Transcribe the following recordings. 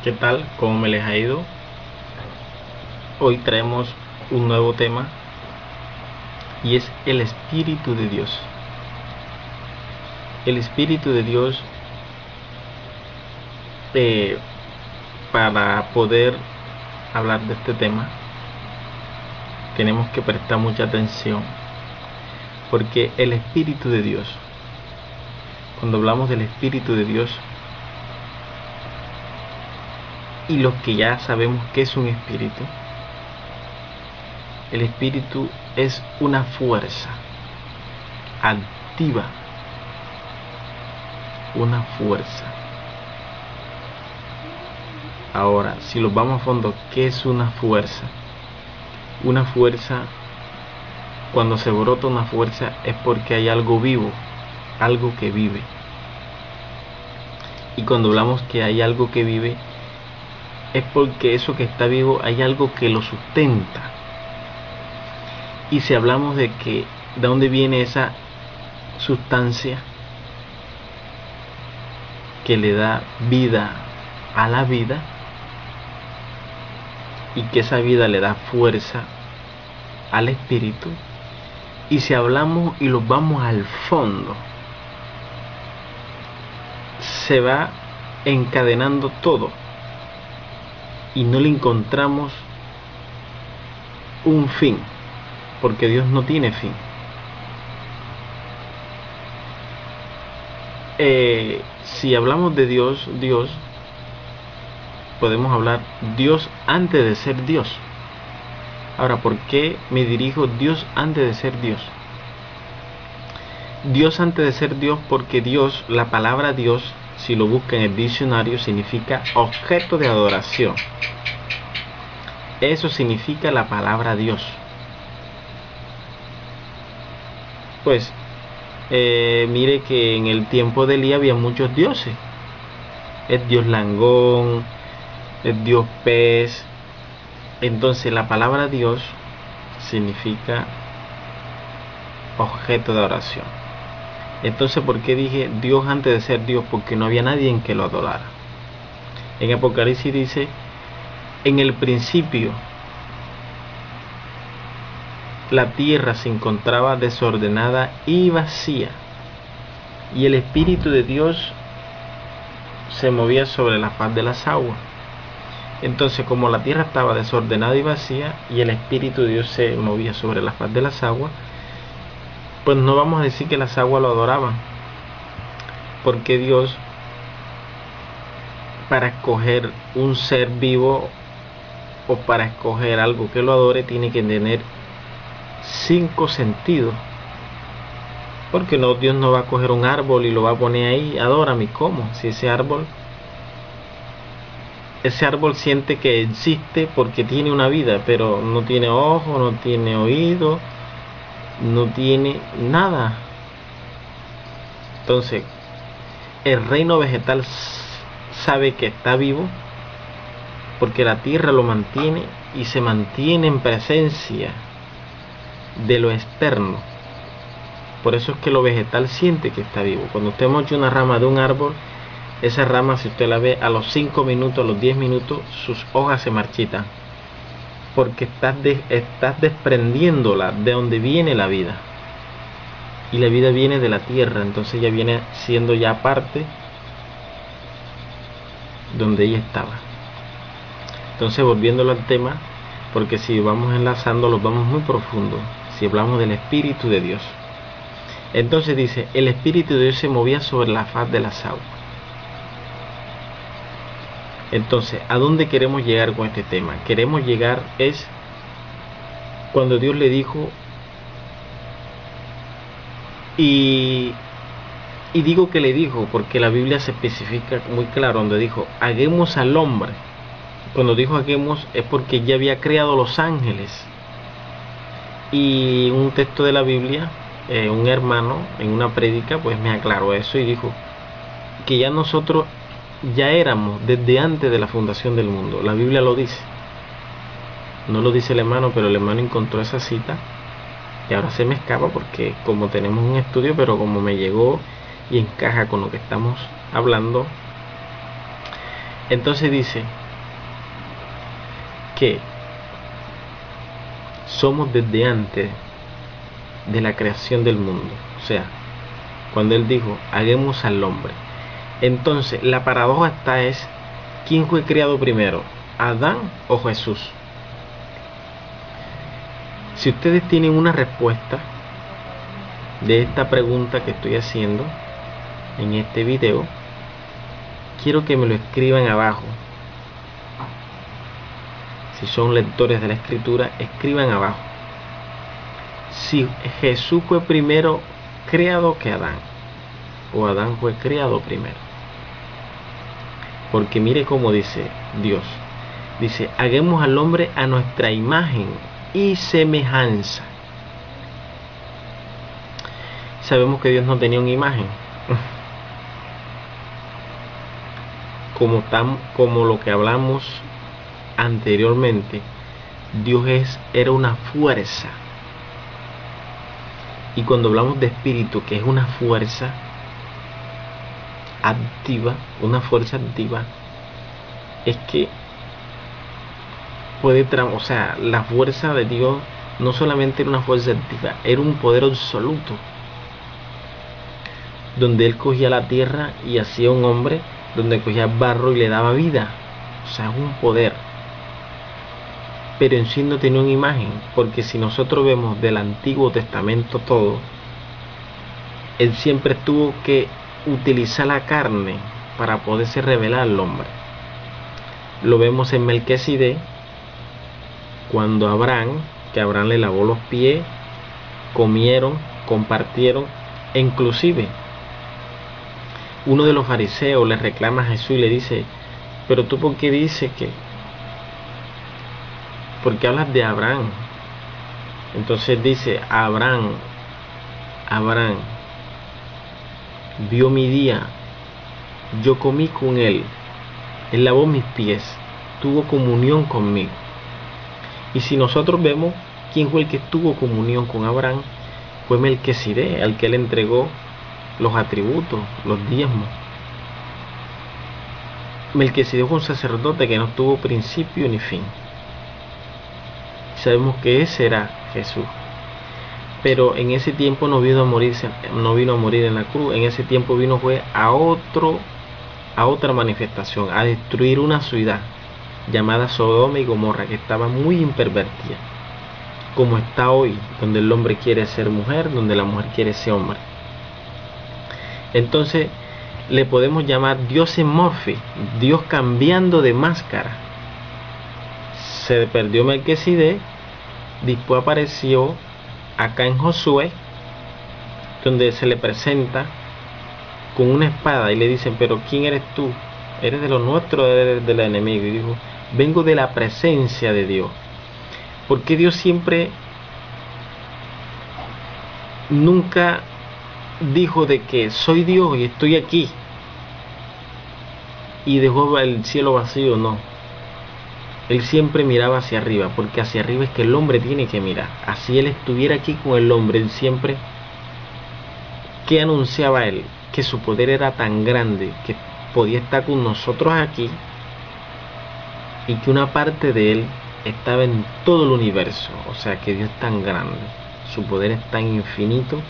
¿Qué tal? ¿Cómo me les ha ido? Hoy traemos un nuevo tema y es el Espíritu de Dios. El Espíritu de Dios, eh, para poder hablar de este tema, tenemos que prestar mucha atención, porque el Espíritu de Dios, cuando hablamos del Espíritu de Dios, y los que ya sabemos que es un espíritu, el espíritu es una fuerza activa, una fuerza. Ahora, si lo vamos a fondo, ¿qué es una fuerza? Una fuerza, cuando se brota una fuerza, es porque hay algo vivo, algo que vive. Y cuando hablamos que hay algo que vive, es porque eso que está vivo hay algo que lo sustenta. Y si hablamos de que de dónde viene esa sustancia que le da vida a la vida, y que esa vida le da fuerza al espíritu, y si hablamos y lo vamos al fondo, se va encadenando todo y no le encontramos un fin, porque Dios no tiene fin. Si hablamos de Dios, podemos hablar Dios antes de ser Dios. Ahora, ¿por qué me dirijo Dios antes de ser Dios? Dios antes de ser Dios, porque Dios, la palabra Dios, si lo busca en el diccionario, significa objeto de adoración. Eso significa la palabra Dios. Pues mire que en el tiempo de Elías había muchos dioses. El dios Langón, el dios Pez. Entonces la palabra Dios significa objeto de adoración. Entonces, ¿por qué dije Dios antes de ser Dios? Porque no había nadie en que lo adorara. En Apocalipsis dice: en el principio la tierra se encontraba desordenada y vacía, y el Espíritu de Dios se movía sobre la faz de las aguas. Entonces, como la tierra estaba desordenada y vacía, y el Espíritu de Dios se movía sobre la faz de las aguas, pues no vamos a decir que las aguas lo adoraban, porque Dios, para escoger un ser vivo o para escoger algo que lo adore, tiene que tener 5 sentidos. Porque no, Dios no va a coger un árbol y lo va a poner ahí: adórame. ¿Cómo? Si ese árbol siente que existe porque tiene una vida, pero no tiene ojo, no tiene oído, no tiene nada. Entonces, el reino vegetal sabe que está vivo porque la tierra lo mantiene y se mantiene en presencia de lo externo. Por eso es que lo vegetal siente que está vivo. Cuando usted mocha una rama de un árbol, esa rama, si usted la ve, a los 5 minutos, a los 10 minutos, sus hojas se marchitan, porque estás desprendiéndola de donde viene la vida, y la vida viene de la tierra. Entonces ella viene siendo ya parte donde ella estaba. Entonces, volviéndolo al tema, porque si vamos enlazando, los vamos muy profundo. Si hablamos del Espíritu de Dios, entonces dice: el Espíritu de Dios se movía sobre la faz de las aguas. Entonces, ¿a dónde queremos llegar con este tema? Queremos llegar es cuando Dios le dijo, y digo que le dijo porque la Biblia se especifica muy claro, donde dijo: hagamos al hombre. Cuando dijo hagamos, es porque ya había creado los ángeles. Y un texto de la Biblia, un hermano en una prédica, pues me aclaró eso y dijo que ya nosotros ya éramos desde antes de la fundación del mundo. La Biblia lo dice, no lo dice el hermano, pero el hermano encontró esa cita y ahora se me escapa, porque como tenemos un estudio, pero como me llegó y encaja con lo que estamos hablando, Entonces dice que somos desde antes de la creación del mundo. O sea, cuando él dijo, hagamos al hombre. Entonces, la paradoja esta es, ¿quién fue creado primero? ¿Adán o Jesús? Si ustedes tienen una respuesta de esta pregunta que estoy haciendo en este video, quiero que me lo escriban abajo. Si son lectores de la escritura, escriban abajo si Jesús fue primero creado que Adán, o Adán fue creado primero. Porque mire cómo dice Dios. Dice, hagamos al hombre a nuestra imagen y semejanza. Sabemos que Dios no tenía una imagen. Como lo que hablamos anteriormente, Dios era una fuerza. Y cuando hablamos de espíritu, que es una fuerza activa, es que puede, o sea, la fuerza de Dios no solamente era una fuerza activa, era un poder absoluto, donde Él cogía la tierra y hacía un hombre, donde cogía barro y le daba vida. O sea, es un poder, pero en sí no tenía una imagen, porque si nosotros vemos del Antiguo Testamento todo, Él siempre tuvo que utilizar la carne para poderse revelar al hombre. Lo vemos en Melquisedec, cuando que Abraham le lavó los pies, comieron, compartieron, e inclusive uno de los fariseos le reclama a Jesús y le dice, pero tú ¿por qué dices que? ¿Por qué hablas de Abraham? Entonces dice, Abraham vio mi día, yo comí con él lavó mis pies, tuvo comunión conmigo. Y si nosotros vemos quién fue el que tuvo comunión con Abraham, fue Melquisedec, al que él entregó los atributos, los diezmos. Melquisedec fue un sacerdote que no tuvo principio ni fin. Sabemos que ese era Jesús. Pero en ese tiempo no vino a morir en la cruz. En ese tiempo fue a otra manifestación, a destruir una ciudad llamada Sodoma y Gomorra, que estaba muy impervertida, como está hoy, donde el hombre quiere ser mujer, donde la mujer quiere ser hombre. Entonces le podemos llamar Dios en morfi, Dios cambiando de máscara. Se perdió Melquisedec, después apareció acá en Josué, donde se le presenta con una espada y le dicen, pero ¿quién eres tú? ¿Eres de los nuestros o eres del enemigo? Y dijo, vengo de la presencia de Dios. Porque Dios nunca dijo de que soy Dios y estoy aquí y dejó el cielo vacío. No, Él siempre miraba hacia arriba, porque hacia arriba es que el hombre tiene que mirar. Así Él estuviera aquí con el hombre, Él siempre, ¿qué anunciaba Él? Que su poder era tan grande que podía estar con nosotros aquí, y que una parte de Él estaba en todo el universo. O sea que Dios es tan grande, su poder es tan infinito,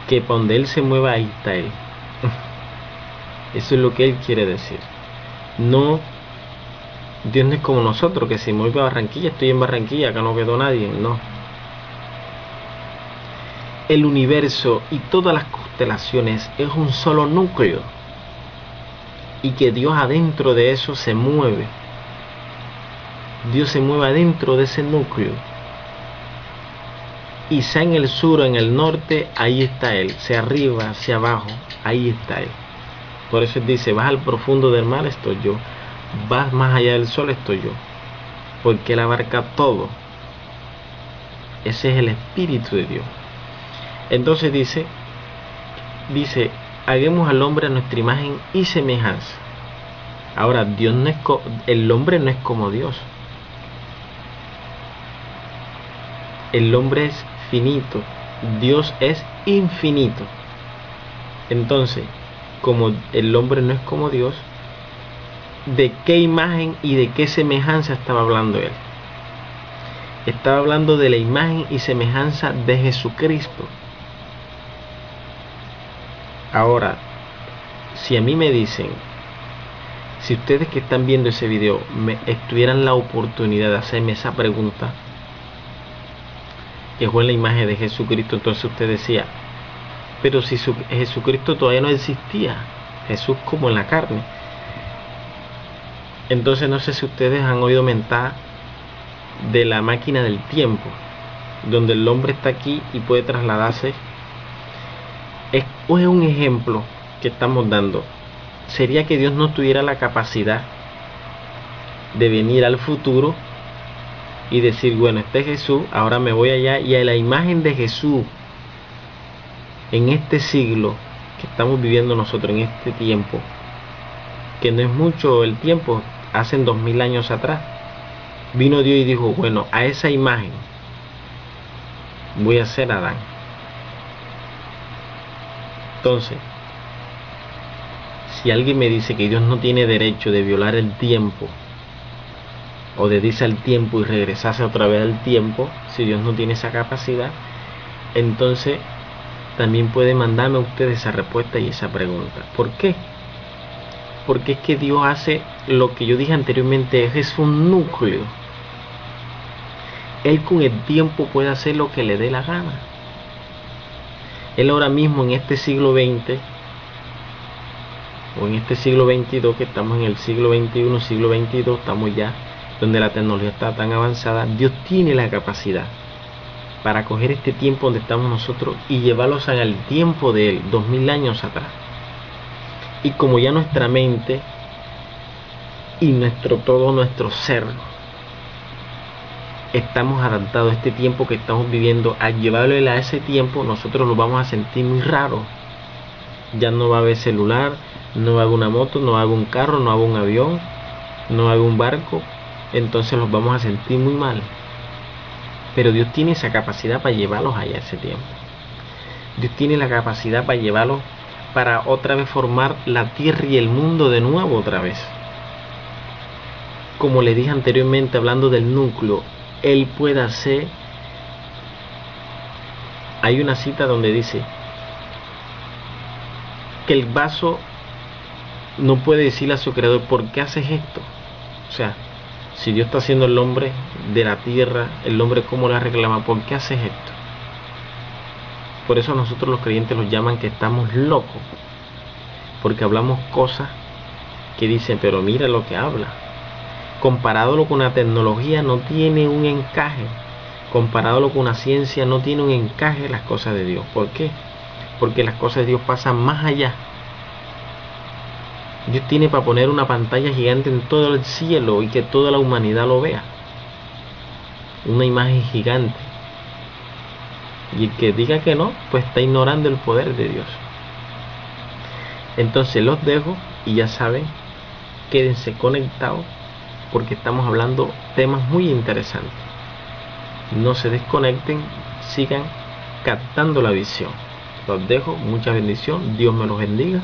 que para donde Él se mueva, ahí está Él. Eso es lo que Él quiere decir. No, Dios no es como nosotros, que si me voy a Barranquilla, estoy en Barranquilla, acá no quedó nadie. No. El universo y todas las constelaciones es un solo núcleo, y que Dios adentro de eso se mueve. Dios se mueve adentro de ese núcleo, y sea en el sur o en el norte, ahí está Él. Sea arriba, sea abajo, ahí está Él. Por eso Él dice, vas al profundo del mar, estoy yo. Vas más allá del sol, estoy yo. Porque Él abarca todo. Ese es el Espíritu de Dios. Entonces dice, hagamos al hombre a nuestra imagen y semejanza. Ahora, el hombre no es como Dios. El hombre es finito, Dios es infinito. Entonces, como el hombre no es como Dios, de qué imagen y de qué semejanza estaba hablando él. Estaba hablando de la imagen y semejanza de Jesucristo. Ahora, si a mí me dicen, si ustedes que están viendo ese video tuvieran la oportunidad de hacerme esa pregunta, que fue en la imagen de Jesucristo, entonces usted decía, pero si Jesucristo todavía no existía, Jesús como en la carne. Entonces no sé si ustedes han oído mentar de la máquina del tiempo, donde el hombre está aquí y puede trasladarse. Es un ejemplo que estamos dando. Sería que Dios no tuviera la capacidad de venir al futuro y decir, bueno, este es Jesús, ahora me voy allá, y a la imagen de Jesús en este siglo que estamos viviendo nosotros, en este tiempo, que no es mucho el tiempo, hace 2000 años atrás, vino Dios y dijo, bueno, a esa imagen voy a hacer a Adán. Entonces, si alguien me dice que Dios no tiene derecho de violar el tiempo, o de irse al tiempo y regresarse otra vez al tiempo, si Dios no tiene esa capacidad, entonces también puede mandarme a ustedes esa respuesta y esa pregunta. ¿Por qué? Porque es que Dios hace lo que yo dije anteriormente, es un núcleo. Él con el tiempo puede hacer lo que le dé la gana. Él ahora mismo en este siglo XX, o en este siglo XXII, que estamos en el siglo XXI, siglo XXII, estamos ya donde la tecnología está tan avanzada, Dios tiene la capacidad para coger este tiempo donde estamos nosotros y llevarlos al tiempo de Él, 2000 años atrás. Y como ya nuestra mente y todo nuestro ser estamos adaptados a este tiempo que estamos viviendo, al llevarlo a ese tiempo, nosotros lo vamos a sentir muy raro. Ya no va a haber celular, no va a haber una moto, no va a haber un carro, no va a haber un avión, no va a haber un barco. Entonces los vamos a sentir muy mal. Pero Dios tiene esa capacidad para llevarlos allá ese tiempo. Dios tiene la capacidad para llevarlos, para otra vez formar la tierra y el mundo de nuevo otra vez. Como le dije anteriormente, hablando del núcleo, Él puede hacer. Hay una cita donde dice que el vaso no puede decirle a su creador, ¿por qué haces esto? O sea, si Dios está haciendo el hombre de la tierra, el hombre cómo la reclama, ¿por qué haces esto? Por eso nosotros los creyentes los llaman que estamos locos, porque hablamos cosas que dicen, pero mira lo que habla. Comparado con la tecnología no tiene un encaje, comparado con la ciencia no tiene un encaje las cosas de Dios. ¿Por qué? Porque las cosas de Dios pasan más allá. Dios tiene para poner una pantalla gigante en todo el cielo y que toda la humanidad lo vea. Una imagen gigante. Y el que diga que no, pues está ignorando el poder de Dios. Entonces los dejo y ya saben, quédense conectados porque estamos hablando temas muy interesantes. No se desconecten, sigan captando la visión. Los dejo, mucha bendición, Dios me los bendiga.